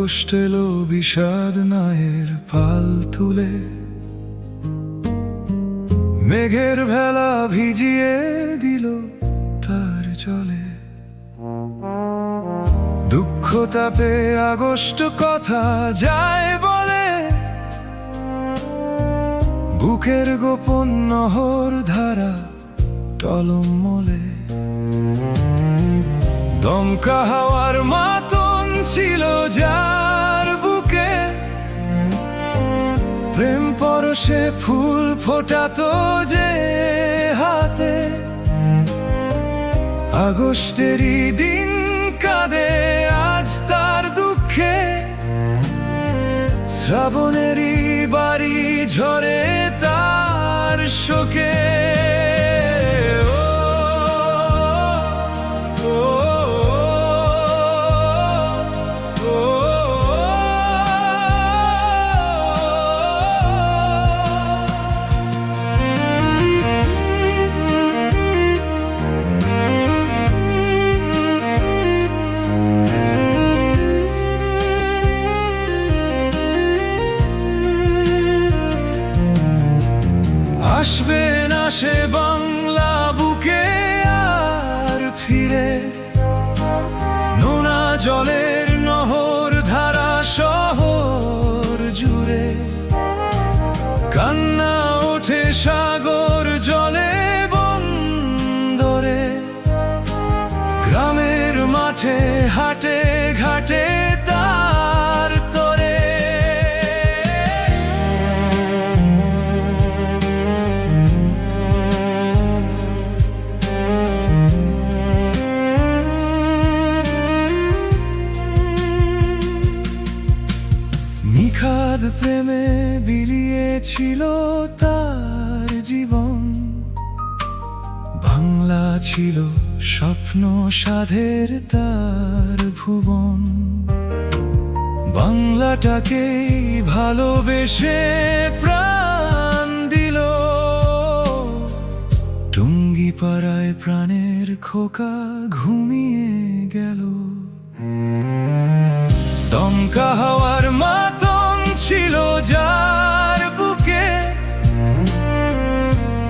August এলো বিষাদ নায়ের পাল তুলে, মেঘের ভেলা ভিজিয়ে দিল তার জলে। দুঃখ তাপে আগস্ট কথা যায় বলে, বুকের গোপন নহর ধারা টলমলে। দমকা হাওয়ার মাতন ছিল যার বুকে, প্রেম পরশে ফুল ফোটাতো যে হাতে। আগস্টেরই দিন কাঁদে আজ তার দুঃখে, শ্রাবণেরই বাড়ি ঝরে তার শোকে। আসবে না সে বাংলা বুকে আর ফিরে, নোনা জলের নহর ধারা শহর জুড়ে। কান্না ওঠে সাগর জলে বন্দরে, গ্রামের মাঠে হাটে ঘাটে তার তরে। নিখাদ প্রেমে বিলিয়েছিল তার জীবন, বাংলা ছিল স্বপ্ন সাধের তার ভুবন। বাংলাটাকেই ভালোবেসে প্রাণ দিল, টুঙ্গিপাড়ায় প্রাণের খোকা ঘুমিয়ে গেল। দমকা হাওয়ার মাতন ছিল যার বুকে,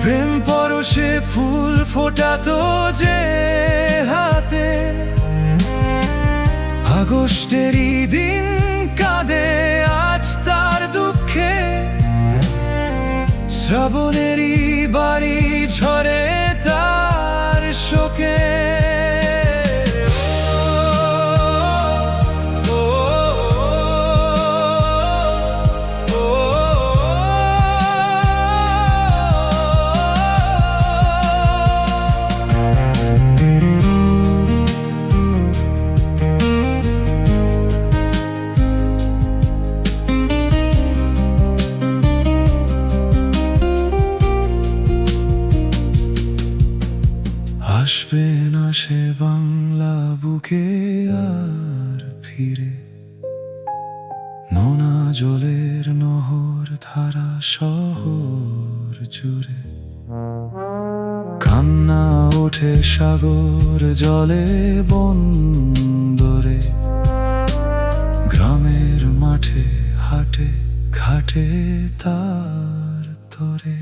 প্রেম পরশে ফুল ফোটাতো যে হাতে। আগস্টেরই দিন কাঁদে আজ তার দুঃখে, শ্রাবণেরই বাড়ি ঝরে তার শোকে। আসবে না সে বাংলা বুকে আর ফিরে, নোনা জলের নহর ধারা শহর জুড়ে। কান্না ওঠে সাগর জলে বন্দরে, গ্রামের মাঠে হাটে ঘাটে তার তরে।